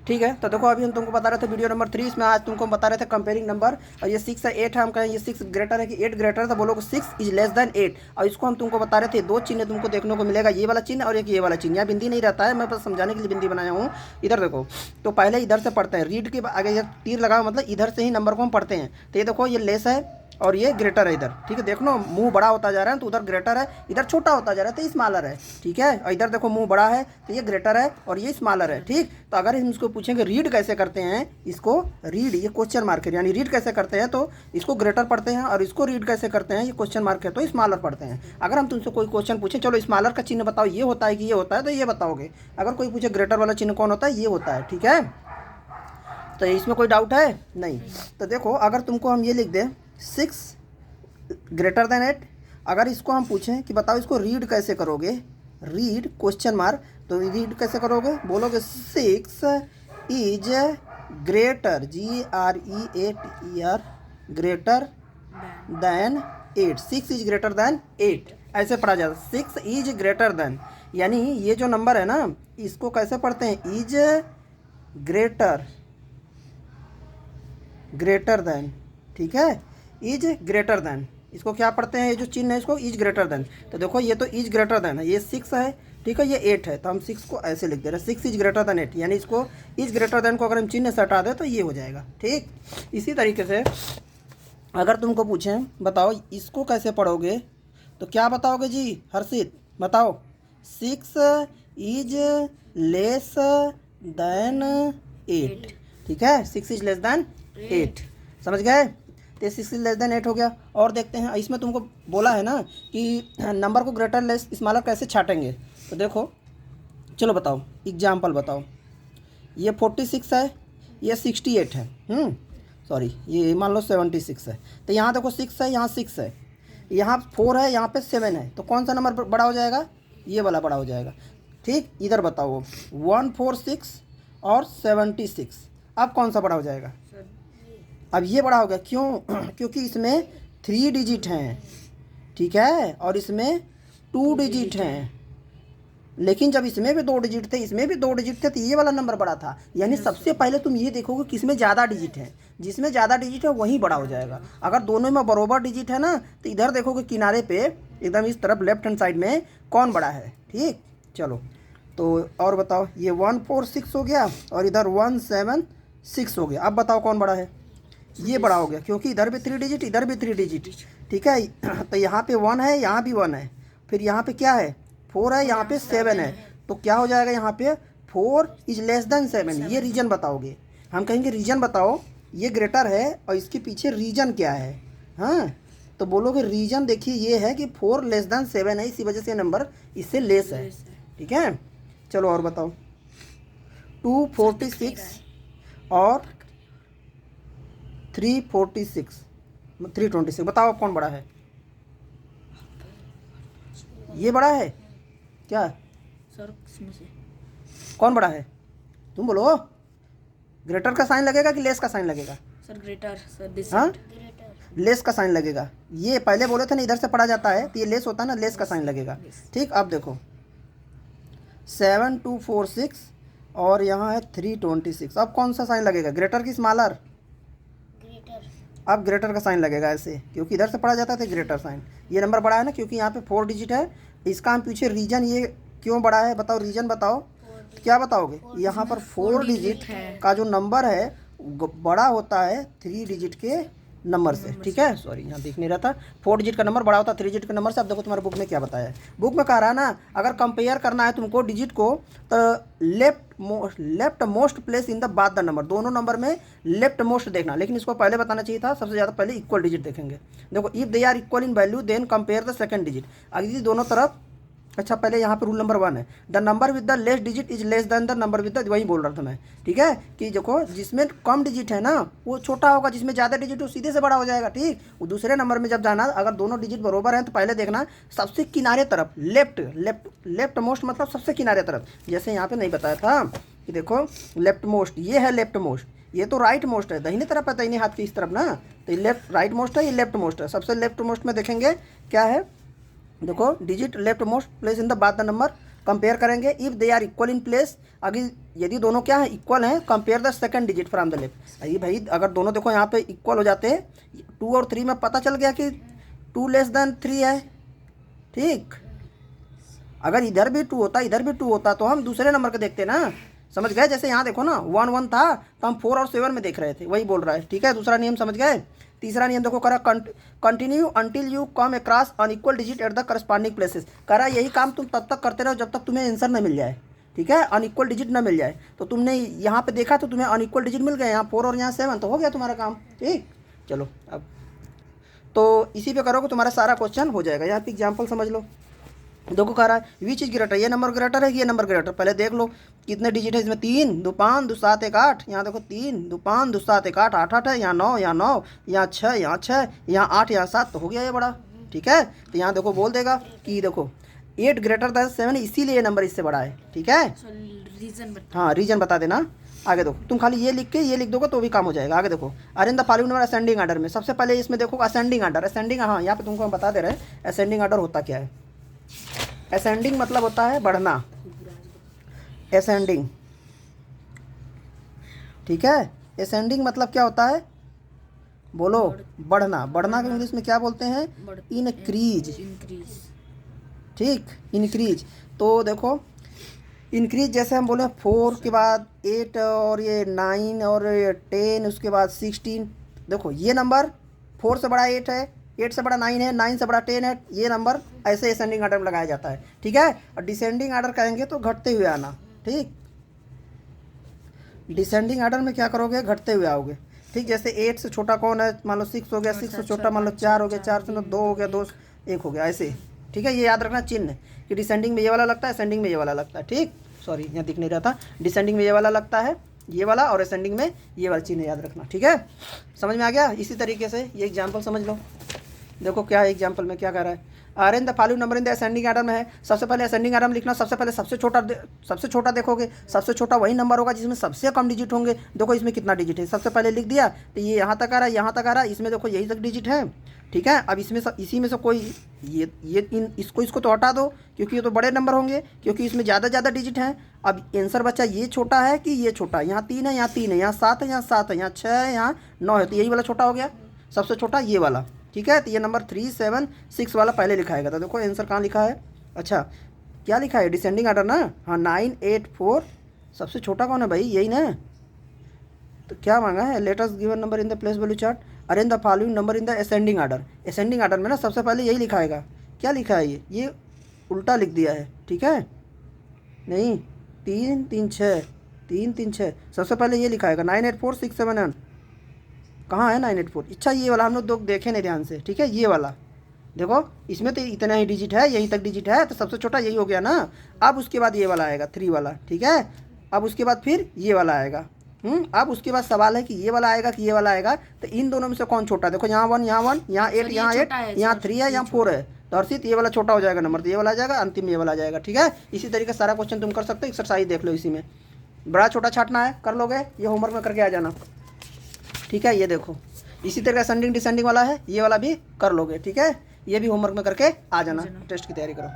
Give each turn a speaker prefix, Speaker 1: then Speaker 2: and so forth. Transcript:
Speaker 1: ठीक है। तो देखो अभी हम तुमको बता रहे थे वीडियो नंबर 3, इसमें आज तुमको बता रहे थे कंपेयरिंग नंबर, और ये 6 है 8 है, हम कहें ये 6 ग्रेटर है कि 8 ग्रेटर है, तो बोलोगे 6 इज लेस देन 8। और इसको हम तुमको बता रहे थे 2 चिन्ह तुमको देखने को मिलेगा, ये वाला चिन्ह और एक ये वाला चिन्ह। यहाँ बिंदी नहीं रहता है, मैं बस समझाने के लिए बिंदी बनाया हूँ। इधर देखो, तो पहले इधर से पढ़ते हैं, रीड के आगे ये तीर लगाओ, मतलब इधर से ही नंबर को हम पढ़ते हैं। तो ये देखो ये लेस है और ये ग्रेटर है इधर, ठीक है। देख लो मुंह बड़ा होता जा रहा है, तो उधर ग्रेटर है, इधर छोटा होता जा रहा है तो स्मॉलर है, ठीक है। और इधर देखो मुंह बड़ा है तो ये ग्रेटर है और ये स्मॉलर है, ठीक। तो अगर हम इसको पूछेंगे रीड कैसे करते हैं, इसको रीड, ये क्वेश्चन मार्क है, यानी रीड कैसे करते हैं तो इसको ग्रेटर पढ़ते हैं, और इसको रीड कैसे करते हैं, ये क्वेश्चन मार्क है तो स्मॉलर पढ़ते हैं। अगर हम तुमसे कोई क्वेश्चन पूछे, चलो स्मॉलर का चिन्ह बताओ, ये होता है कि ये होता है, तो ये बताओगे। अगर कोई पूछे ग्रेटर वाला चिन्ह कौन होता है, ये होता है, ठीक है। तो इसमें कोई डाउट है नहीं। तो देखो अगर तुमको हम ये लिख दें 6 ग्रेटर देन 8, अगर इसको हम पूछें कि बताओ इसको रीड कैसे करोगे, रीड क्वेश्चन मार्क, तो रीड कैसे करोगे, बोलोगे 6 is greater, GREATER, greater than 8, 6 is greater than 8, ऐसे पढ़ा जाता है। 6 इज ग्रेटर देन, यानी ये जो नंबर है ना, इसको कैसे पढ़ते हैं, इज ग्रेटर देन, ठीक है, इज ग्रेटर देन। इसको क्या पढ़ते हैं, ये जो चिन्ह है इसको इज ग्रेटर देन। तो देखो ये तो इज ग्रेटर देन है, ये 6 है, ठीक है, ये 8 है, तो हम 6 को ऐसे लिख दे रहे हैं, 6 इज ग्रेटर देन 8, यानी इसको इज ग्रेटर देन को अगर हम चिन्ह से हटा दें तो ये हो जाएगा, ठीक। इसी तरीके से अगर तुमको पूछें बताओ इसको कैसे पढ़ोगे, तो क्या बताओगे जी हर्षित, बताओ 6 इज लेस देन 8, ठीक है, 6 इज लेस देन 8, समझ गए। तो 6 इज लेस देन 8 हो गया। और देखते हैं, इसमें तुमको बोला है ना कि नंबर को ग्रेटर लेस स्मॉलर कैसे छाटेंगे, तो देखो चलो बताओ एग्जाम्पल बताओ। ये 46 है, ये 68 है, सॉरी ये मान लो 76 है। तो यहाँ देखो 6 है, यहाँ 6 है, यहाँ 4 है, यहाँ पे 7 है, तो कौन सा नंबर बड़ा हो जाएगा, ये वाला बड़ा हो जाएगा, ठीक। इधर बताओ 146 और 76, अब कौन सा बड़ा हो जाएगा, अब ये बड़ा हो गया, क्यों क्योंकि इसमें 3 डिजिट हैं, ठीक है, और इसमें 2 डिजिट हैं। लेकिन जब इसमें भी 2 डिजिट थे, इसमें भी 2 डिजिट थे, तो ये वाला नंबर बड़ा था। यानी सबसे पहले तुम ये देखोगे किसमें ज़्यादा डिजिट है, जिसमें ज़्यादा डिजिट है वही बड़ा हो जाएगा। अगर दोनों में बराबर डिजिट है ना, तो इधर देखोगे किनारे पे एकदम इस तरफ लेफ्ट हैंड साइड में कौन बड़ा है, ठीक। चलो तो और बताओ, ये 146 हो गया और इधर 176 हो गया। अब बताओ कौन बड़ा है, ये बड़ा हो गया, क्योंकि इधर भी 3 डिजिट, इधर भी 3 डिजिट, ठीक है। तो यहाँ पे 1 है, यहाँ भी 1 है, फिर यहाँ पे क्या है 4 है, यहाँ पे 7 है, तो क्या हो जाएगा यहाँ पे 4 इज लेस देन 7। ये रीजन बताओगे, हम कहेंगे रीजन बताओ, ये ग्रेटर है और इसके पीछे रीजन क्या है, हाँ। तो बोलोगे रीजन देखिए ये है कि 4 लेस देन 7 है, इसी वजह से नंबर इससे लेस है, ठीक है। चलो और बताओ 246 और 326, बताओ कौन बड़ा है, ये बड़ा है क्या
Speaker 2: सर, इसमें से
Speaker 1: कौन बड़ा है, तुम बोलो। ग्रेटर का साइन लगेगा कि लेस का साइन लगेगा,
Speaker 2: सर ग्रेटर, सर दिस
Speaker 1: हाँ लेस का साइन लगेगा। ये पहले बोले थे ना इधर से पढ़ा जाता है, तो ये लेस होता है ना, लेस का साइन लगेगा, ठीक। अब देखो 7246 और यहाँ है 326, अब कौन सा साइन लगेगा, ग्रेटर की स्मॉलर, अब ग्रेटर का साइन लगेगा ऐसे, क्योंकि इधर से पढ़ा जाता है तो ग्रेटर साइन। ये नंबर बड़ा है ना, क्योंकि यहाँ पे 4 डिजिट है। इसका हम पीछे रीजन ये क्यों बड़ा है बताओ, रीजन बताओ, क्या बताओगे, यहाँ पर 4 डिजिट का जो नंबर है बड़ा होता है 3 डिजिट के नंबर से, ठीक है। सॉरी यहाँ देख नहीं रहा था, 4 डिजिट का नंबर बड़ा होता है 3 डिजिट के नंबर से। अब देखो तुम्हारे बुक में क्या बताया है, बुक में कह रहा है ना, अगर कंपेयर करना है तुमको डिजिट को, तो left most place in the बाद द नंबर, दोनों नंबर में लेफ्ट मोस्ट देखना। लेकिन इसको पहले बताना चाहिए था, सबसे ज़्यादा पहले इक्वल डिजिट देखेंगे। देखो if they are equal in value then compare the second digit, अगर दोनों तरफ, अच्छा पहले यहाँ पे रूल नंबर 1 है, the number with the less digit is less than the number with the, वही बोल रहा था मैं, ठीक है, कि देखो जिसमें कम डिजिट है ना वो छोटा होगा, जिसमें ज़्यादा डिजिट वो सीधे से बड़ा हो जाएगा, ठीक। वो दूसरे नंबर में जब जाना, अगर दोनों डिजिट बराबर हैं तो पहले देखना सबसे किनारे तरफ, लेफ्ट मोस्ट मतलब सबसे किनारे तरफ। जैसे यहाँ पे नहीं बताया था कि देखो लेफ्ट मोस्ट, ये है लेफ्ट मोस्ट, ये तो राइट मोस्ट है, दाहिने तरफ है, दाहिने हाथ की इस तरफ ना, तो ये लेफ्ट राइट मोस्ट है, ये लेफ्ट मोस्ट है। सबसे लेफ्ट मोस्ट में देखेंगे क्या है, देखो digit left most place in the बाद द नंबर कंपेयर करेंगे if they are equal in place. अगर यदि दोनों क्या है इक्वल हैं, compare the second digit from the left. ये भाई अगर दोनों देखो यहाँ पे इक्वल हो जाते हैं, 2 और 3 में पता चल गया कि 2 लेस देन 3 है, ठीक। अगर इधर भी 2 होता इधर भी 2 होता तो हम दूसरे नंबर के देखते ना, समझ गए। जैसे यहाँ देखो ना 1 1 था तो हम 4 और 7 में देख रहे थे, वही बोल रहा है, ठीक है। दूसरा नियम समझ गए। तीसरा नियम देखो करा continue until you come across unequal digit at the corresponding places. करा यही काम तुम तब तक करते रहो जब तक तुम्हें आंसर न मिल जाए, ठीक है, अनइक्वल डिजिट न मिल जाए। तो तुमने यहाँ पे देखा तो तुम्हें अनइक्वल डिजिट मिल गए, यहाँ 4 और यहाँ 7, तो हो गया तुम्हारा काम, ठीक। चलो अब तो इसी पे करोगे तुम्हारा सारा क्वेश्चन हो जाएगा। यहाँ पे एग्जाम्पल समझ लो, देखो कह रहा है विच इज ग्रेटर, ये नंबर ग्रेटर है, ये नंबर ग्रेटर। पहले देख लो कितने डिजिट है इसमें, 3 2 5 2 7 1 8। यहाँ देखो 3 2 5 2 7 1 8 8 8 है, यहाँ 9 यहाँ 9, यहाँ 6 यहाँ 6, यहाँ 8 यहाँ 7, तो हो गया ये बड़ा, ठीक है। तो यहाँ देखो बोल देगा कि देखो 8 ग्रेटर दैन 7, इसीलिए ये नंबर इससे बड़ा है, ठीक है।
Speaker 2: रीजन
Speaker 1: हाँ रीजन बता देना। आगे देखो तुम खाली ये लिख के ये लिख दोगे तो भी काम हो जाएगा। आगे देखो अरे इन the following number ascending order में, सबसे पहले इसमें देखो असेंडिंग ऑर्डर, असेंडिंग, हाँ यहाँ पे तुमको हम बता दे रहे हैं असेंडिंग ऑर्डर होता क्या है। असेंडिंग मतलब होता है बढ़ना, असेंडिंग, ठीक है। असेंडिंग मतलब क्या होता है, बोलो, बढ़ना। बढ़ना के इंग्लिश में क्या बोलते हैं, इनक्रीज, ठीक, इनक्रीज। तो देखो इंक्रीज जैसे हम बोले 4 के बाद 8 और ये 9 और ये 10, उसके बाद 16। देखो ये नंबर 4 से बड़ा 8 है, 8 से बड़ा 9 है, 9 से बड़ा 10 है, ये नंबर ऐसे असेंडिंग ऑर्डर में लगाया जाता है, ठीक है। और डिसेंडिंग ऑर्डर कहेंगे तो घटते हुए आना, ठीक। डिसेंडिंग ऑर्डर में क्या करोगे, घटते हुए आओगे, ठीक। जैसे 8 से छोटा कौन है, मान लो 6 हो गया, 6 से छोटा मान लो 4 हो गया, 4 से 2 हो गया, 2 1 हो गया, ऐसे, ठीक है। ये याद रखना चिन्ह कि डिसेंडिंग में ये वाला लगता है, असेंडिंग में ये वाला लगता है, ठीक। सॉरी यहाँ दिख नहीं रहा था, डिसेंडिंग में ये वाला लगता है, ये वाला, और असेंडिंग में ये वाला चिन्ह याद रखना, ठीक है। समझ में आ गया। इसी तरीके से ये एग्जाम्पल समझ लो। देखो क्या है एग्जाम्पल में क्या कह रहा है, are in the following number in the ascending order में है। सबसे पहले असेंडिंग ऑर्डर में लिखना, सबसे पहले सबसे छोटा देखोगे, सबसे छोटा वही नंबर होगा जिसमें सबसे कम डिजिट होंगे। देखो इसमें कितना डिजिट है, सबसे पहले लिख दिया तो ये यहाँ तक आ रहा है, यहाँ तक आ रहा है, इसमें देखो यही तक डिजिट है, ठीक है। अब इसमें इसी में से कोई इसको तो हटा दो क्योंकि ये तो बड़े नंबर होंगे, क्योंकि इसमें ज़्यादा डिजिट हैं। अब आंसर बचा ये छोटा है कि ये छोटा, यहाँ 3 है, यहाँ 3 है, यहाँ 7 है, यहाँ 7 है, यहाँ 6 है, यहाँ 9 है, तो यही वाला छोटा हो गया, सबसे छोटा ये वाला, ठीक है। तो ये नंबर 3 7 6 वाला पहले लिखाएगा। तो देखो आंसर कहाँ लिखा है, अच्छा क्या लिखा है, डिसेंडिंग ऑर्डर ना, हाँ 9 8 4, सबसे छोटा कौन है भाई, यही ना। तो क्या मांगा है, let us given number in the place value chart, arrange the following number in the ascending order. Ascending order में ना सबसे पहले यही लिखाएगा। क्या लिखा है, ये उल्टा लिख दिया है, ठीक है, नहीं 3 3 6 3 3 6, सबसे पहले ये लिखाएगा 9 8 4 6 7 9। कहाँ है 9 8 4, अच्छा ये वाला हम लोग देखे नहीं ध्यान से, ठीक है। ये वाला देखो इसमें तो इतना ही डिजिट है, यहीं तक डिजिट है, तो सबसे छोटा यही हो गया ना। अब उसके बाद ये वाला आएगा 3 वाला, ठीक है। अब उसके बाद फिर ये वाला आएगा, अब उसके बाद सवाल है कि ये वाला आएगा कि ये वाला आएगा। तो इन दोनों में से कौन छोटा है, देखो यहाँ 1 यहाँ 1, यहाँ 8 यहाँ 8, यहाँ 3 है, यहाँ 4 है, तो हर्षित ये वाला छोटा हो जाएगा नंबर, तो ये वाला आ जाएगा, अंतिम में ये वाला आ जाएगा, ठीक है। इसी तरीके सारा क्वेश्चन तुम कर सकते हो, एक्सरसाइज देख लो, इसी में बड़ा छोटा छाटना है, कर लोगे, ये होमवर्क में करके आ जाना, ठीक है। ये देखो इसी तरह असेंडिंग डिसेंडिंग वाला है, ये वाला भी कर लोगे, ठीक है। ये भी होमवर्क में करके आ जाना, टेस्ट की तैयारी करो।